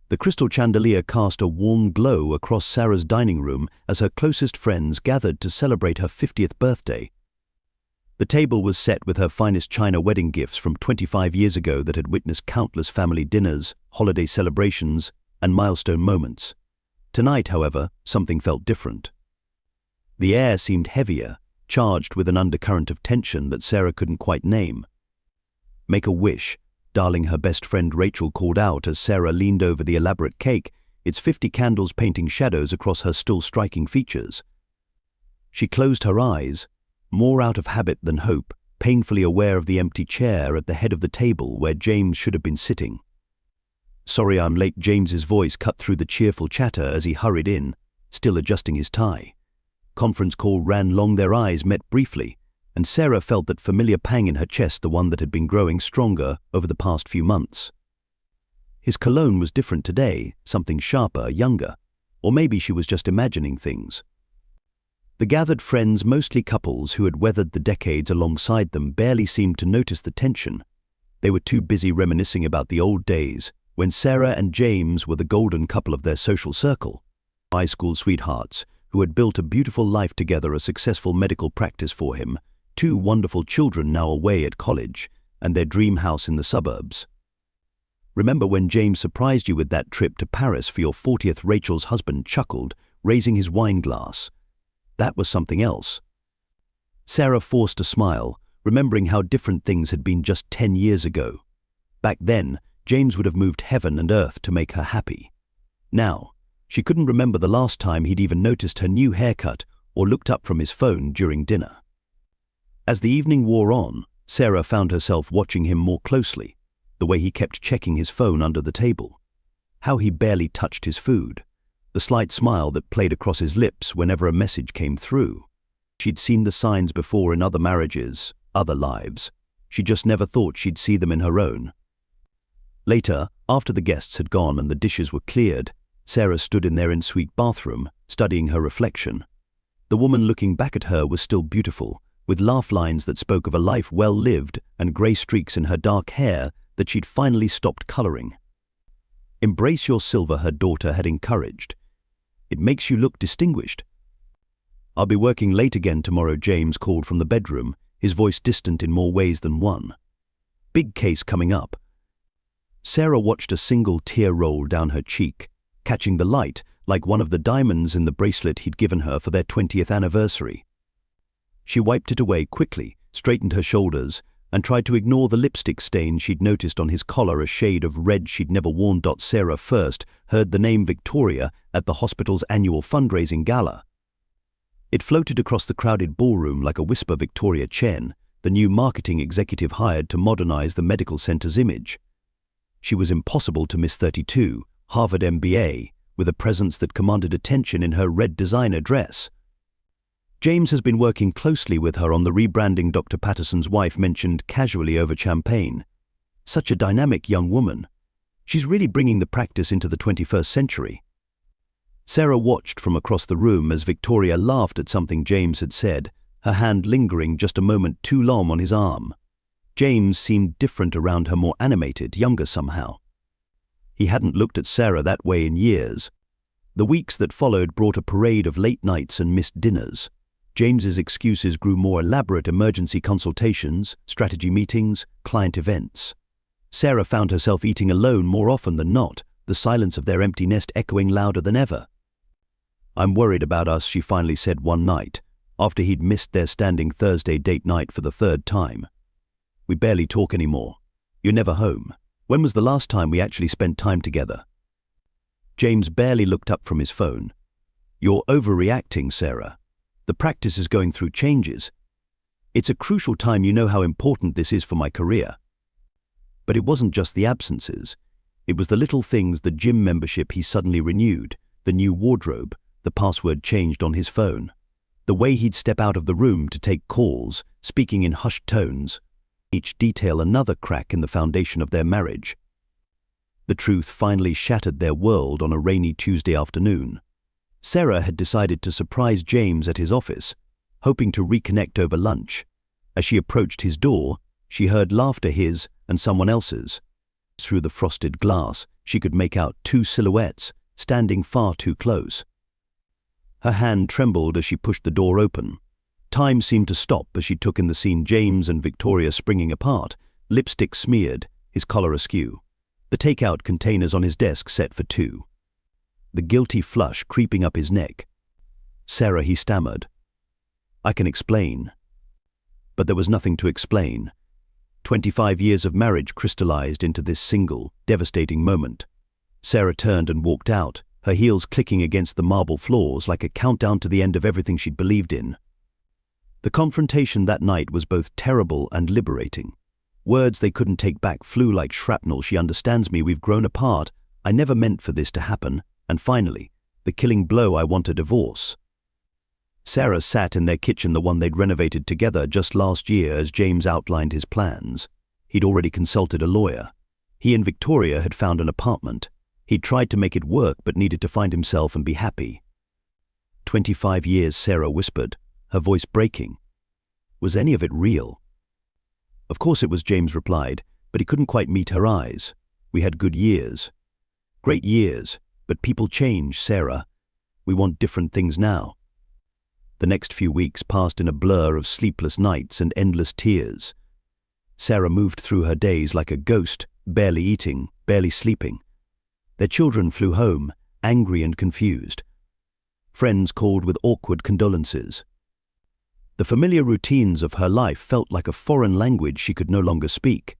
The crystal chandelier cast a warm glow across Sarah's dining room as her closest friends gathered to celebrate her 50th birthday. The table was set with her finest china wedding gifts from 25 years ago that had witnessed countless family dinners, holiday celebrations, and milestone moments. Tonight, however, something felt different. The air seemed heavier, charged with an undercurrent of tension that Sarah couldn't quite name. "Make a wish," darling, her best friend Rachel called out as Sarah leaned over the elaborate cake, its 50 candles painting shadows across her still striking features. She closed her eyes, more out of habit than hope, painfully aware of the empty chair at the head of the table where James should have been sitting. "Sorry I'm late," James's voice cut through the cheerful chatter as he hurried in, still adjusting his tie. Conference call ran long, their eyes met briefly, and Sarah felt that familiar pang in her chest, the one that had been growing stronger over the past few months. His cologne was different today, something sharper, younger, or maybe she was just imagining things. The gathered friends, mostly couples who had weathered the decades alongside them, barely seemed to notice the tension. They were too busy reminiscing about the old days, when Sarah and James were the golden couple of their social circle. High school sweethearts, who had built a beautiful life together, a successful medical practice for him, 2 wonderful children now away at college, and their dream house in the suburbs. "Remember when James surprised you with that trip to Paris for your 40th?" Rachel's husband chuckled, raising his wine glass. That was something else. Sarah forced a smile, remembering how different things had been just 10 years ago. Back then, James would have moved heaven and earth to make her happy. Now, she couldn't remember the last time he'd even noticed her new haircut or looked up from his phone during dinner. As the evening wore on, Sarah found herself watching him more closely, the way he kept checking his phone under the table, how he barely touched his food, the slight smile that played across his lips whenever a message came through. She'd seen the signs before in other marriages, other lives. She just never thought she'd see them in her own. Later, after the guests had gone and the dishes were cleared, Sarah stood in their en-suite bathroom, studying her reflection. The woman looking back at her was still beautiful, with laugh lines that spoke of a life well lived and grey streaks in her dark hair that she'd finally stopped colouring. "Embrace your silver," her daughter had encouraged. "It makes you look distinguished." "I'll be working late again tomorrow," James called from the bedroom, his voice distant in more ways than one. "Big case coming up." Sarah watched a single tear roll down her cheek, catching the light like one of the diamonds in the bracelet he'd given her for their 20th anniversary. She wiped it away quickly, straightened her shoulders, and tried to ignore the lipstick stain she'd noticed on his collar, a shade of red she'd never worn. Sarah first heard the name Victoria at the hospital's annual fundraising gala. It floated across the crowded ballroom like a whisper. Victoria Chen, the new marketing executive hired to modernize the medical center's image. She was impossible to miss. 32, Harvard MBA, with a presence that commanded attention in her red designer dress. "James has been working closely with her on the rebranding," Dr. Patterson's wife mentioned casually over champagne. "Such a dynamic young woman. She's really bringing the practice into the 21st century." Sarah watched from across the room as Victoria laughed at something James had said, her hand lingering just a moment too long on his arm. James seemed different around her, more animated, younger somehow. He hadn't looked at Sarah that way in years. The weeks that followed brought a parade of late nights and missed dinners. James's excuses grew more elaborate: emergency consultations, strategy meetings, client events. Sarah found herself eating alone more often than not, the silence of their empty nest echoing louder than ever. "I'm worried about us," she finally said one night, after he'd missed their standing Thursday date night for the 3rd time. "We barely talk anymore. You're never home. When was the last time we actually spent time together?" James barely looked up from his phone. "You're overreacting, Sarah. The practice is going through changes. It's a crucial time. You know how important this is for my career." But it wasn't just the absences. It was the little things: the gym membership he suddenly renewed, the new wardrobe, the password changed on his phone, the way he'd step out of the room to take calls, speaking in hushed tones. Each detail another crack in the foundation of their marriage. The truth finally shattered their world on a rainy Tuesday afternoon. Sarah had decided to surprise James at his office, hoping to reconnect over lunch. As she approached his door, she heard laughter, his and someone else's. Through the frosted glass, she could make out two silhouettes, standing far too close. Her hand trembled as she pushed the door open. Time seemed to stop as she took in the scene: James and Victoria springing apart, lipstick smeared, his collar askew. The takeout containers on his desk set for two. The guilty flush creeping up his neck. "Sarah," he stammered. "I can explain." But there was nothing to explain. 25 years of marriage crystallized into this single, devastating moment. Sarah turned and walked out, her heels clicking against the marble floors like a countdown to the end of everything she'd believed in. The confrontation that night was both terrible and liberating. Words they couldn't take back flew like shrapnel. "She understands me, we've grown apart, I never meant for this to happen, and finally, the killing blow: I want a divorce." Sarah sat in their kitchen, the one they'd renovated together just last year, as James outlined his plans. He'd already consulted a lawyer. He and Victoria had found an apartment. He'd tried to make it work but needed to find himself and be happy. 25 years, Sarah whispered, her voice breaking. Was any of it real? Of course it was, James replied, but he couldn't quite meet her eyes. We had good years. Great years, but people change, Sarah. We want different things now. The next few weeks passed in a blur of sleepless nights and endless tears. Sarah moved through her days like a ghost, barely eating, barely sleeping. Their children flew home, angry and confused. Friends called with awkward condolences. The familiar routines of her life felt like a foreign language she could no longer speak.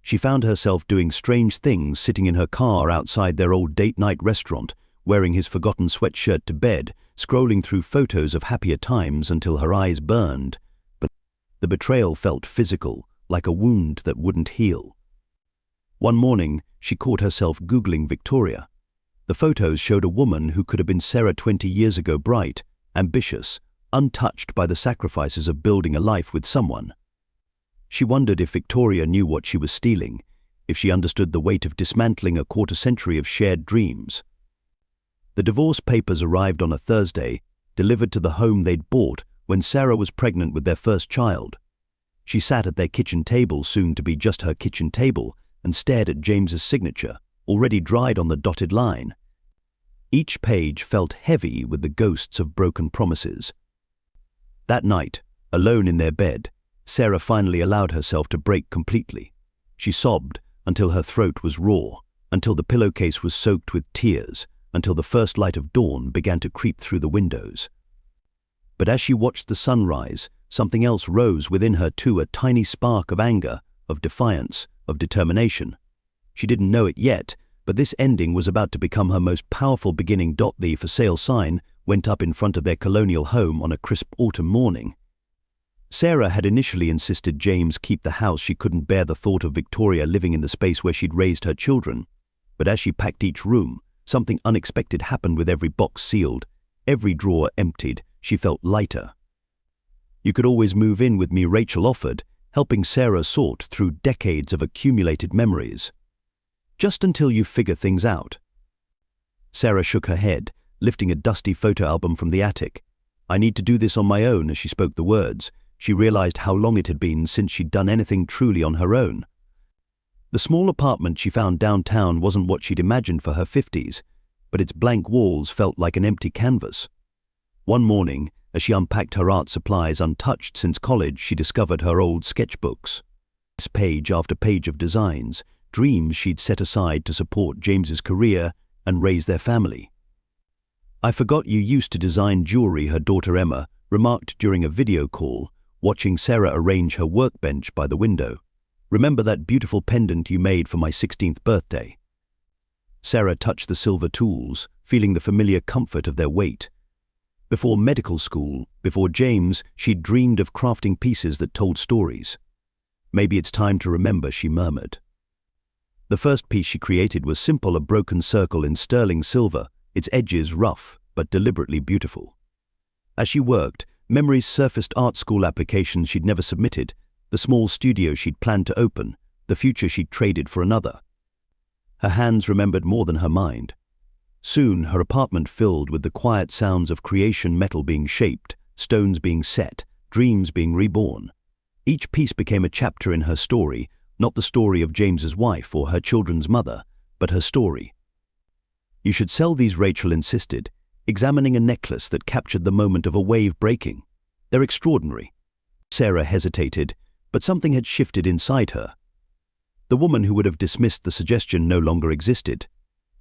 She found herself doing strange things, sitting in her car outside their old date-night restaurant, wearing his forgotten sweatshirt to bed, scrolling through photos of happier times until her eyes burned. But the betrayal felt physical, like a wound that wouldn't heal. One morning, she caught herself Googling Victoria. The photos showed a woman who could have been Sarah 20 years ago, bright, ambitious, untouched by the sacrifices of building a life with someone. She wondered if Victoria knew what she was stealing, if she understood the weight of dismantling a quarter-century of shared dreams. The divorce papers arrived on a Thursday, delivered to the home they'd bought when Sarah was pregnant with their first child. She sat at their kitchen table, soon to be just her kitchen table, and stared at James's signature, already dried on the dotted line. Each page felt heavy with the ghosts of broken promises. That night, alone in their bed, Sarah finally allowed herself to break completely. She sobbed until her throat was raw, until the pillowcase was soaked with tears, until the first light of dawn began to creep through the windows. But as she watched the sunrise, something else rose within her too, a tiny spark of anger, of defiance, of determination. She didn't know it yet, but this ending was about to become her most powerful beginning. The for sale sign went up in front of their colonial home on a crisp autumn morning. Sarah had initially insisted James keep the house. She couldn't bear the thought of Victoria living in the space where she'd raised her children. But as she packed each room, something unexpected happened. With every box sealed, every drawer emptied, she felt lighter. "You could always move in with me," Rachel offered, helping Sarah sort through decades of accumulated memories. "Just until you figure things out." Sarah shook her head, lifting a dusty photo album from the attic. "I need to do this on my own." As she spoke the words, she realized how long it had been since she'd done anything truly on her own. The small apartment she found downtown wasn't what she'd imagined for her 50s, but its blank walls felt like an empty canvas. One morning, as she unpacked her art supplies untouched since college, she discovered her old sketchbooks. Page after page of designs, dreams she'd set aside to support James's career and raise their family. "I forgot you used to design jewelry," her daughter Emma remarked during a video call, watching Sarah arrange her workbench by the window. "Remember that beautiful pendant you made for my 16th birthday?" Sarah touched the silver tools, feeling the familiar comfort of their weight. Before medical school, before James, she'd dreamed of crafting pieces that told stories. "Maybe it's time to remember," she murmured. The first piece she created was simple, a broken circle in sterling silver, its edges rough but deliberately beautiful. As she worked, memories surfaced: art school applications she'd never submitted, the small studio she'd planned to open, the future she'd traded for another. Her hands remembered more than her mind. Soon her apartment filled with the quiet sounds of creation, metal being shaped, stones being set, dreams being reborn. Each piece became a chapter in her story, not the story of James's wife or her children's mother, but her story. "You should sell these," Rachel insisted, examining a necklace that captured the moment of a wave breaking. "They're extraordinary." Sarah hesitated, but something had shifted inside her. The woman who would have dismissed the suggestion no longer existed.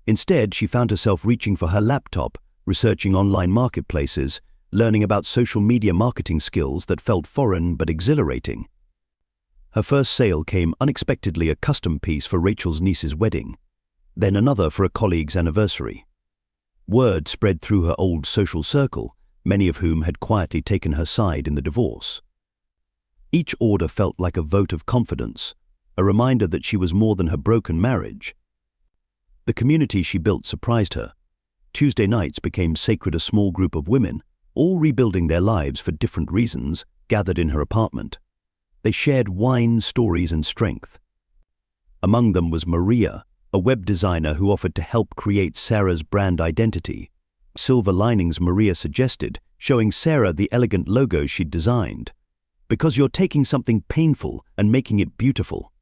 Instead, she found herself reaching for her laptop, researching online marketplaces, learning about social media marketing skills that felt foreign but exhilarating. Her first sale came unexpectedly, a custom piece for Rachel's niece's wedding, then another for a colleague's anniversary. Word spread through her old social circle, many of whom had quietly taken her side in the divorce. Each order felt like a vote of confidence, a reminder that she was more than her broken marriage. The community she built surprised her. Tuesday nights became sacred. A small group of women, all rebuilding their lives for different reasons, gathered in her apartment. They shared wine, stories, and strength. Among them was Maria, a web designer who offered to help create Sarah's brand identity. "Silver linings," Maria suggested, showing Sarah the elegant logo she'd designed. "Because you're taking something painful and making it beautiful."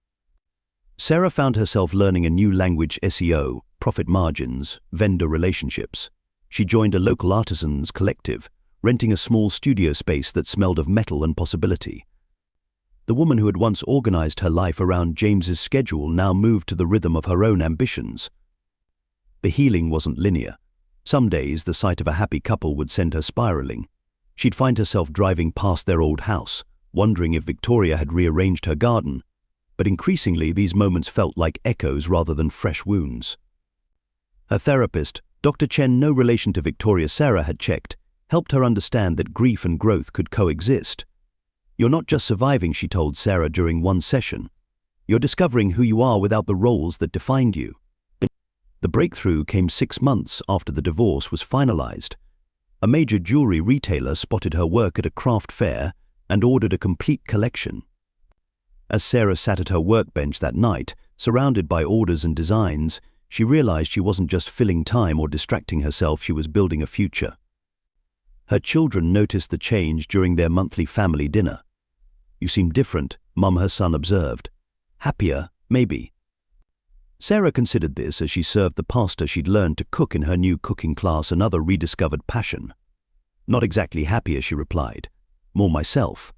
Sarah found herself learning a new language: SEO, profit margins, vendor relationships. She joined a local artisans collective, renting a small studio space that smelled of metal and possibility. The woman who had once organized her life around James's schedule now moved to the rhythm of her own ambitions. The healing wasn't linear. Some days, the sight of a happy couple would send her spiraling. She'd find herself driving past their old house, wondering if Victoria had rearranged her garden. But increasingly, these moments felt like echoes rather than fresh wounds. Her therapist, Dr. Chen, no relation to Victoria, Sarah had checked, helped her understand that grief and growth could coexist. "You're not just surviving," she told Sarah during one session. "You're discovering who you are without the roles that defined you." The breakthrough came 6 months after the divorce was finalized. A major jewelry retailer spotted her work at a craft fair and ordered a complete collection. As Sarah sat at her workbench that night, surrounded by orders and designs, she realized she wasn't just filling time or distracting herself, she was building a future. Her children noticed the change during their monthly family dinner. "You seem different," Mum, her son, observed. "Happier, maybe." Sarah considered this as she served the pasta she'd learned to cook in her new cooking class, another rediscovered passion. "Not exactly happier," she replied. "More myself."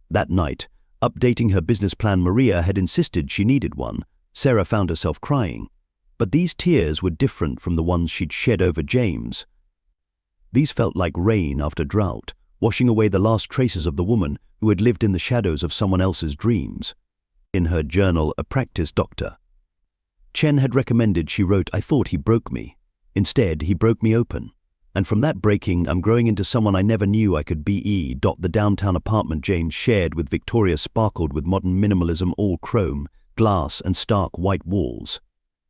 That night, updating her business plan, Maria had insisted she needed one. Sarah found herself crying. But these tears were different from the ones she'd shed over James. These felt like rain after drought, washing away the last traces of the woman who had lived in the shadows of someone else's dreams. In her journal, a practice doctor Chen had recommended, she wrote, "I thought he broke me. Instead, he broke me open. And from that breaking, I'm growing into someone I never knew I could be." The downtown apartment James shared with Victoria sparkled with modern minimalism, all chrome, glass, and stark white walls.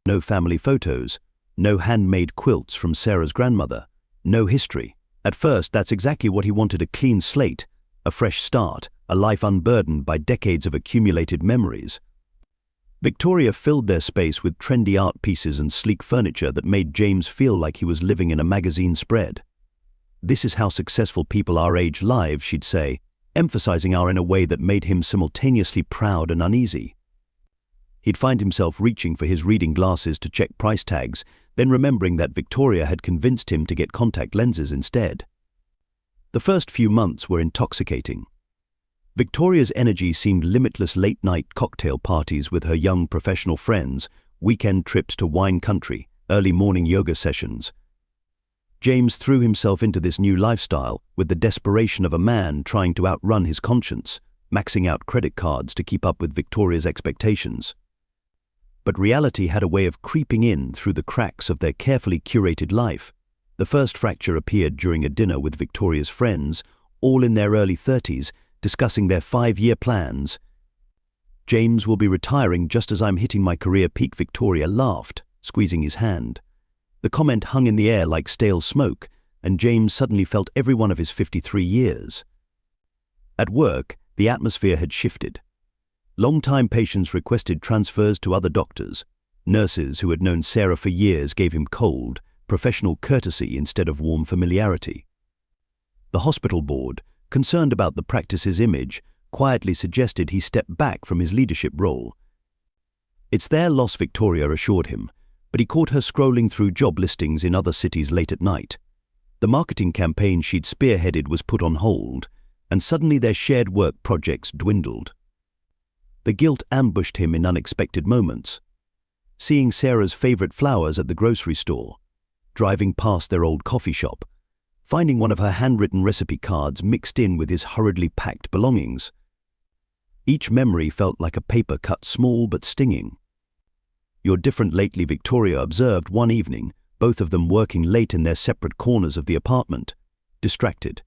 No family photos, no handmade quilts from Sarah's grandmother, no history. At first, that's exactly what he wanted: a clean slate, a fresh start, a life unburdened by decades of accumulated memories. Victoria filled their space with trendy art pieces and sleek furniture that made James feel like he was living in a magazine spread. "This is how successful people our age live," she'd say, emphasizing our in a way that made him simultaneously proud and uneasy. He'd find himself reaching for his reading glasses to check price tags, then remembering that Victoria had convinced him to get contact lenses instead. The first few months were intoxicating. Victoria's energy seemed limitless: late-night cocktail parties with her young professional friends, weekend trips to wine country, early morning yoga sessions. James threw himself into this new lifestyle with the desperation of a man trying to outrun his conscience, maxing out credit cards to keep up with Victoria's expectations. But reality had a way of creeping in through the cracks of their carefully curated life. The first fracture appeared during a dinner with Victoria's friends, all in their early 30s, discussing their 5-year plans. "James will be retiring just as I'm hitting my career peak," Victoria laughed, squeezing his hand. The comment hung in the air like stale smoke, and James suddenly felt every one of his 53 years. At work, the atmosphere had shifted. Long-time patients requested transfers to other doctors. Nurses who had known Sarah for years gave him cold, professional courtesy instead of warm familiarity. The hospital board, concerned about the practice's image, quietly suggested he step back from his leadership role. It's their loss, Victoria assured him, but he caught her scrolling through job listings in other cities late at night. The marketing campaign she'd spearheaded was put on hold, and suddenly their shared work projects dwindled. The guilt ambushed him in unexpected moments. Seeing Sarah's favorite flowers at the grocery store, driving past their old coffee shop, finding one of her handwritten recipe cards mixed in with his hurriedly packed belongings. Each memory felt like a paper cut small but stinging. "You're different lately," Victoria observed one evening, both of them working late in their separate corners of the apartment, distracted.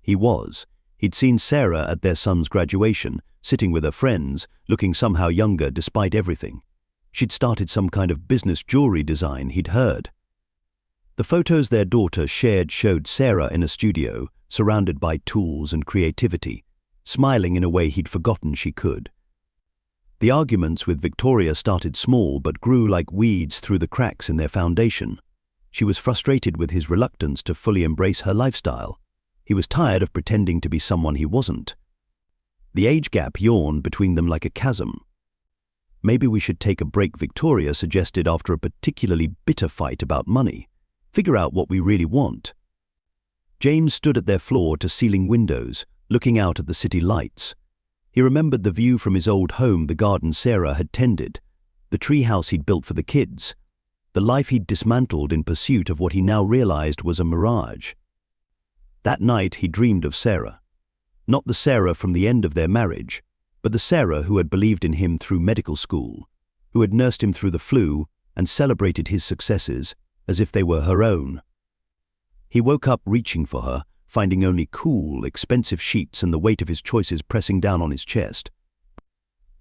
He was. He'd seen Sarah at their son's graduation, sitting with her friends, looking somehow younger despite everything. She'd started some kind of business jewelry design, he'd heard. The photos their daughter shared showed Sarah in a studio, surrounded by tools and creativity, smiling in a way he'd forgotten she could. The arguments with Victoria started small but grew like weeds through the cracks in their foundation. She was frustrated with his reluctance to fully embrace her lifestyle. He was tired of pretending to be someone he wasn't. The age gap yawned between them like a chasm. "Maybe we should take a break," Victoria suggested after a particularly bitter fight about money. "Figure out what we really want." James stood at their floor-to-ceiling windows, looking out at the city lights. He remembered the view from his old home, the garden Sarah had tended, the treehouse he'd built for the kids, the life he'd dismantled in pursuit of what he now realized was a mirage. That night he dreamed of Sarah. Not the Sarah from the end of their marriage, but the Sarah who had believed in him through medical school, who had nursed him through the flu and celebrated his successes as if they were her own. He woke up reaching for her, finding only cool, expensive sheets and the weight of his choices pressing down on his chest.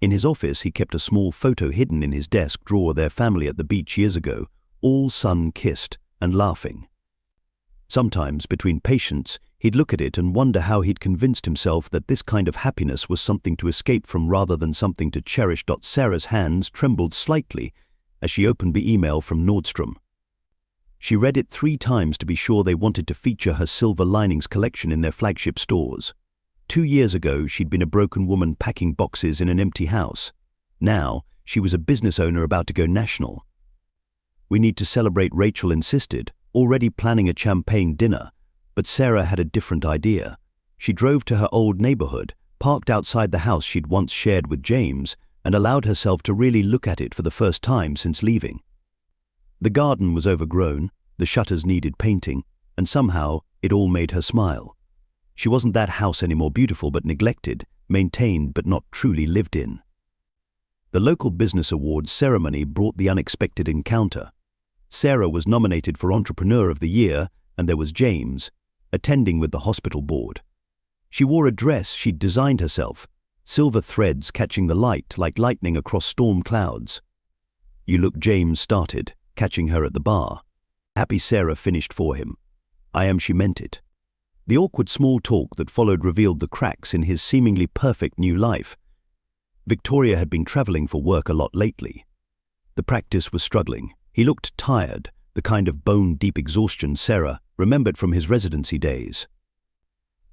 In his office, he kept a small photo hidden in his desk drawer of their family at the beach years ago, all sun-kissed and laughing. Sometimes, between patients, he'd look at it and wonder how he'd convinced himself that this kind of happiness was something to escape from rather than something to cherish. Sarah's hands trembled slightly as she opened the email from Nordstrom. She read it 3 times to be sure they wanted to feature her silver linings collection in their flagship stores. 2 years ago, she'd been a broken woman packing boxes in an empty house. Now, she was a business owner about to go national. "We need to celebrate," Rachel insisted, already planning a champagne dinner, but Sarah had a different idea. She drove to her old neighborhood, parked outside the house she'd once shared with James, and allowed herself to really look at it for the first time since leaving. The garden was overgrown, the shutters needed painting, and somehow it all made her smile. She wasn't that house anymore, beautiful but neglected, maintained but not truly lived in. The local business awards ceremony brought the unexpected encounter. Sarah was nominated for Entrepreneur of the Year, and there was James, attending with the hospital board. She wore a dress she'd designed herself, silver threads catching the light like lightning across storm clouds. "You look," James started, catching her at the bar. Happy Sarah finished for him. "I am," she meant it. The awkward small talk that followed revealed the cracks in his seemingly perfect new life. Victoria had been traveling for work a lot lately. The practice was struggling. He looked tired, the kind of bone-deep exhaustion Sarah remembered from his residency days.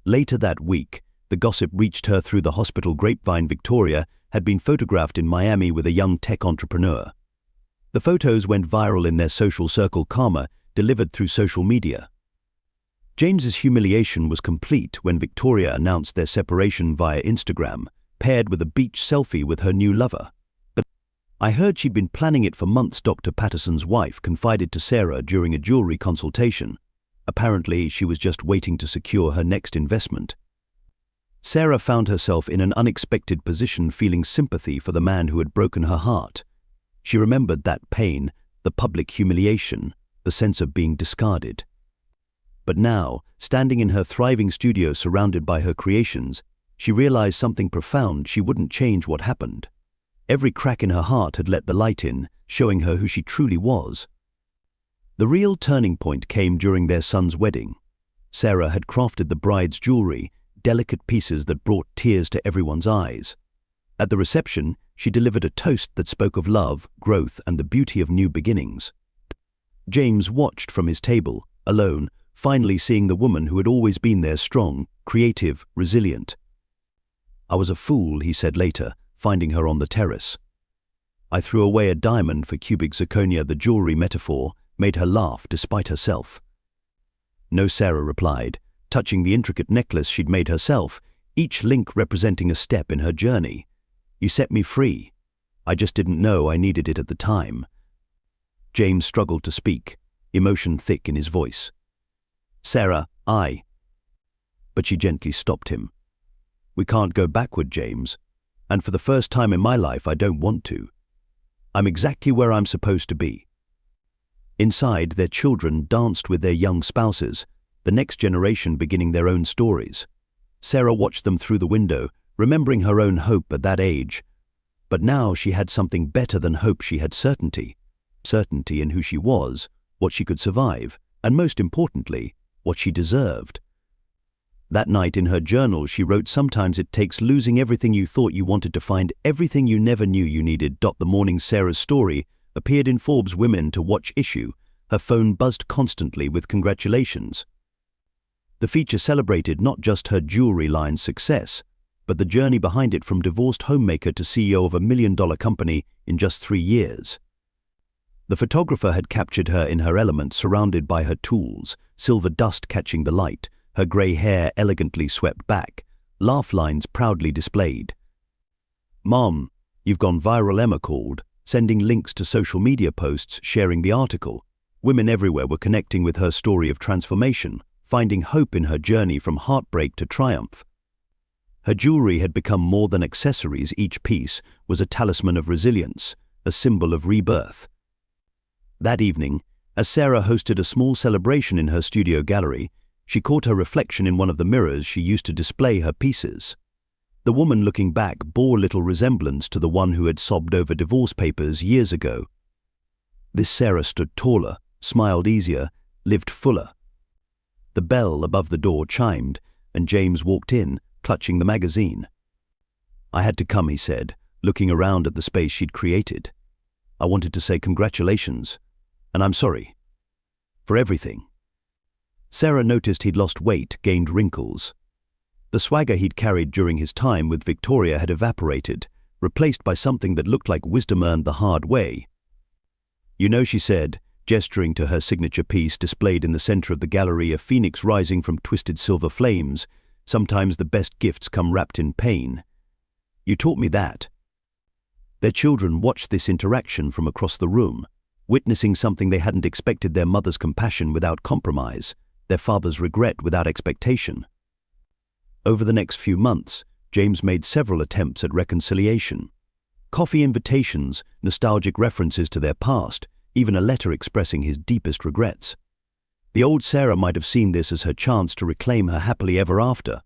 Later that week, the gossip reached her through the hospital grapevine. Victoria had been photographed in Miami with a young tech entrepreneur. The photos went viral in their social circle, karma delivered through social media. James's humiliation was complete when Victoria announced their separation via Instagram, paired with a beach selfie with her new lover. "But I heard she'd been planning it for months," Dr. Patterson's wife confided to Sarah during a jewelry consultation. Apparently, she was just waiting to secure her next investment. Sarah found herself in an unexpected position, feeling sympathy for the man who had broken her heart. She remembered that pain, the public humiliation, the sense of being discarded. But now, standing in her thriving studio surrounded by her creations, she realized something profound. She wouldn't change what happened. Every crack in her heart had let the light in, showing her who she truly was. The real turning point came during their son's wedding. Sarah had crafted the bride's jewelry, delicate pieces that brought tears to everyone's eyes. At the reception, she delivered a toast that spoke of love, growth, and the beauty of new beginnings. James watched from his table, alone, finally seeing the woman who had always been there, strong, creative, resilient. I was a fool, he said later, finding her on the terrace. I threw away a diamond for cubic zirconia. The jewelry metaphor made her laugh despite herself. No, Sarah replied, touching the intricate necklace she'd made herself, each link representing a step in her journey. You set me free. I just didn't know I needed it at the time. James struggled to speak, emotion thick in his voice. Sarah, But she gently stopped him. We can't go backward, James. And for the first time in my life, I don't want to. I'm exactly where I'm supposed to be. Inside, their children danced with their young spouses, the next generation beginning their own stories. Sarah watched them through the window, remembering her own hope at that age. But now she had something better than hope. She had certainty. Certainty in who she was, what she could survive, and most importantly, what she deserved. That night in her journal she wrote, sometimes it takes losing everything you thought you wanted to find everything you never knew you needed. The morning Sarah's story appeared in Forbes Women to Watch issue. Her phone buzzed constantly with congratulations. The feature celebrated not just her jewelry line's success, but the journey behind it, from divorced homemaker to CEO of $1 million company in just 3 years. The photographer had captured her in her element, surrounded by her tools, silver dust catching the light, her grey hair elegantly swept back, laugh lines proudly displayed. "Mom, you've gone viral," Emma called, sending links to social media posts sharing the article. Women everywhere were connecting with her story of transformation, finding hope in her journey from heartbreak to triumph. Her jewelry had become more than accessories. Each piece was a talisman of resilience, a symbol of rebirth. That evening, as Sarah hosted a small celebration in her studio gallery, she caught her reflection in one of the mirrors she used to display her pieces. The woman looking back bore little resemblance to the one who had sobbed over divorce papers years ago. This Sarah stood taller, smiled easier, lived fuller. The bell above the door chimed, and James walked in, clutching the magazine. "I had to come," he said, looking around at the space she'd created. "I wanted to say congratulations, and I'm sorry. For everything." Sarah noticed he'd lost weight, gained wrinkles. The swagger he'd carried during his time with Victoria had evaporated, replaced by something that looked like wisdom earned the hard way. "You know," she said, gesturing to her signature piece displayed in the center of the gallery, a phoenix rising from twisted silver flames, "sometimes the best gifts come wrapped in pain. You taught me that." Their children watched this interaction from across the room, witnessing something they hadn't expected: their mother's compassion without compromise, their father's regret without expectation. Over the next few months, James made several attempts at reconciliation. Coffee invitations, nostalgic references to their past, even a letter expressing his deepest regrets. The old Sarah might have seen this as her chance to reclaim her happily ever after.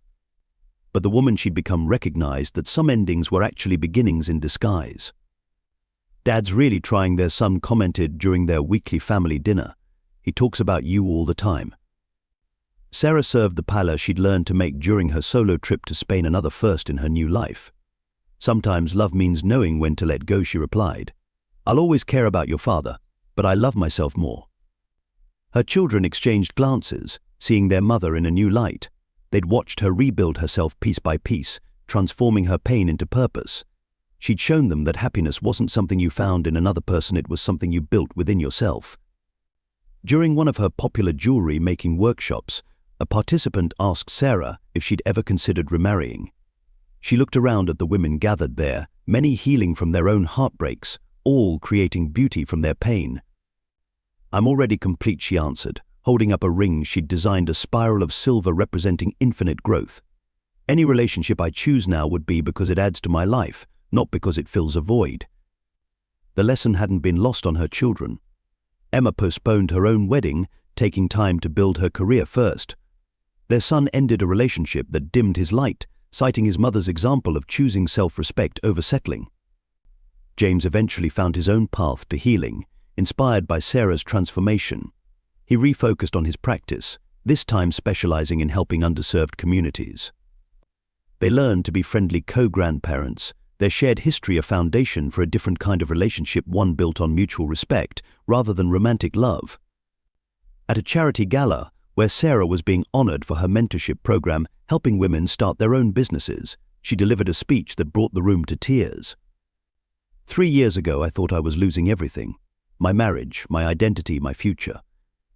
But the woman she'd become recognized that some endings were actually beginnings in disguise. "Dad's really trying," their son commented during their weekly family dinner. "He talks about you all the time." Sarah served the paella she'd learned to make during her solo trip to Spain, another first in her new life. "Sometimes love means knowing when to let go," she replied. "I'll always care about your father, but I love myself more." Her children exchanged glances, seeing their mother in a new light. They'd watched her rebuild herself piece by piece, transforming her pain into purpose. She'd shown them that happiness wasn't something you found in another person, it was something you built within yourself. During one of her popular jewelry-making workshops, a participant asked Sarah if she'd ever considered remarrying. She looked around at the women gathered there, many healing from their own heartbreaks, all creating beauty from their pain. "I'm already complete," she answered, holding up a ring she'd designed, a spiral of silver representing infinite growth. "Any relationship I choose now would be because it adds to my life, not because it fills a void." The lesson hadn't been lost on her children. Emma postponed her own wedding, taking time to build her career first. Their son ended a relationship that dimmed his light, citing his mother's example of choosing self-respect over settling. James eventually found his own path to healing, inspired by Sarah's transformation. He refocused on his practice, this time specializing in helping underserved communities. They learned to be friendly co-grandparents, their shared history a foundation for a different kind of relationship, one built on mutual respect rather than romantic love. At a charity gala, where Sarah was being honored for her mentorship program helping women start their own businesses, she delivered a speech that brought the room to tears. 3 years ago, I thought I was losing everything. My marriage, my identity, my future.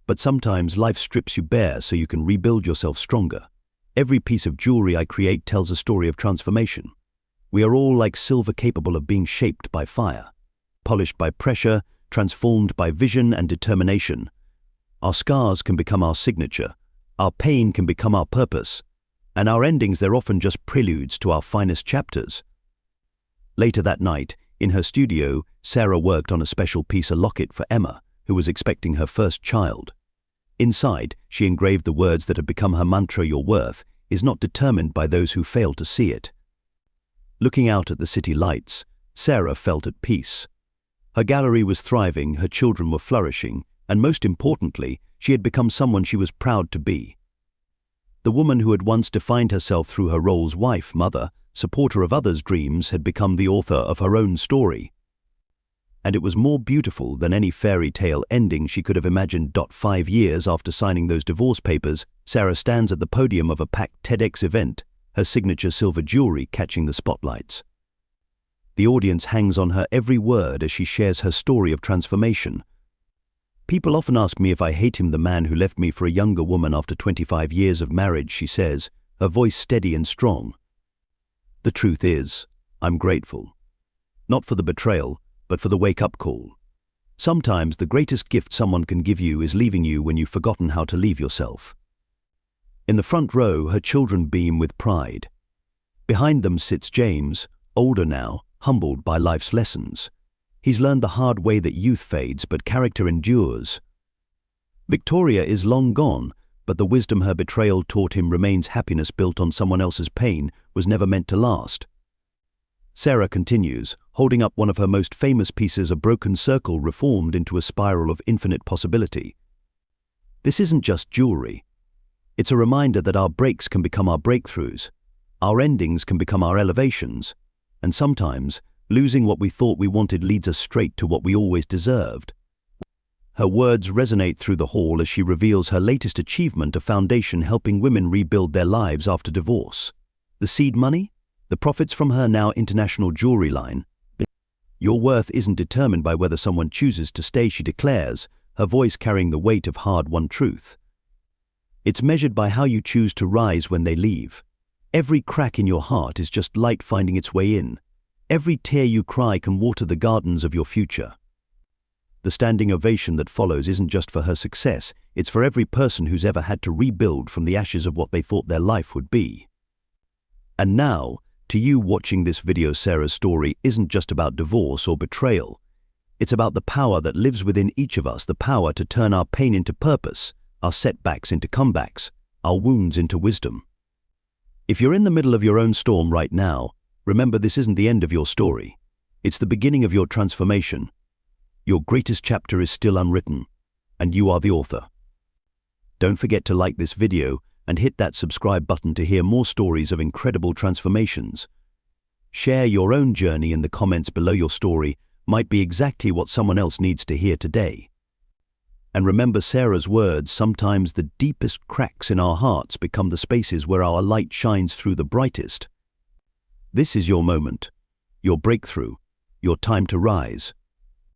But sometimes life strips you bare so you can rebuild yourself stronger. Every piece of jewelry I create tells a story of transformation. We are all like silver capable of being shaped by fire, polished by pressure, transformed by vision and determination. Our scars can become our signature, our pain can become our purpose, and our endings, they're often just preludes to our finest chapters. Later that night, in her studio, Sarah worked on a special piece, a locket for Emma, who was expecting her first child. Inside, she engraved the words that had become her mantra: "Your worth is not determined by those who fail to see it." Looking out at the city lights, Sarah felt at peace. Her gallery was thriving, her children were flourishing, and most importantly, she had become someone she was proud to be. The woman who had once defined herself through her roles, wife, mother, supporter of others' dreams, had become the author of her own story. And it was more beautiful than any fairy tale ending she could have imagined. 5 years after signing those divorce papers, Sarah stands at the podium of a packed TEDx event, her signature silver jewelry catching the spotlights. The audience hangs on her every word as she shares her story of transformation. "People often ask me if I hate him, the man who left me for a younger woman after 25 years of marriage," she says, her voice steady and strong. "The truth is, I'm grateful. Not for the betrayal, but for the wake-up call. Sometimes the greatest gift someone can give you is leaving you when you've forgotten how to leave yourself." In the front row, her children beam with pride. Behind them sits James, older now, humbled by life's lessons. He's learned the hard way that youth fades, but character endures. Victoria is long gone, but the wisdom her betrayal taught him remains. Happiness built on someone else's pain was never meant to last. Sarah continues, holding up one of her most famous pieces, a broken circle reformed into a spiral of infinite possibility. This isn't just jewelry. It's a reminder that our breaks can become our breakthroughs, our endings can become our elevations, and sometimes, losing what we thought we wanted leads us straight to what we always deserved. Her words resonate through the hall as she reveals her latest achievement, a foundation helping women rebuild their lives after divorce. The seed money? The profits from her now international jewelry line. "Your worth isn't determined by whether someone chooses to stay," she declares, her voice carrying the weight of hard-won truth. "It's measured by how you choose to rise when they leave. Every crack in your heart is just light finding its way in. Every tear you cry can water the gardens of your future." The standing ovation that follows isn't just for her success, it's for every person who's ever had to rebuild from the ashes of what they thought their life would be. And now, to you watching this video, Sarah's story isn't just about divorce or betrayal. It's about the power that lives within each of us, the power to turn our pain into purpose, our setbacks into comebacks, our wounds into wisdom. If you're in the middle of your own storm right now, remember, this isn't the end of your story. It's the beginning of your transformation. Your greatest chapter is still unwritten, and you are the author. Don't forget to like this video and hit that subscribe button to hear more stories of incredible transformations. Share your own journey in the comments below. Your story might be exactly what someone else needs to hear today. And remember Sarah's words: sometimes the deepest cracks in our hearts become the spaces where our light shines through the brightest. This is your moment, your breakthrough, your time to rise.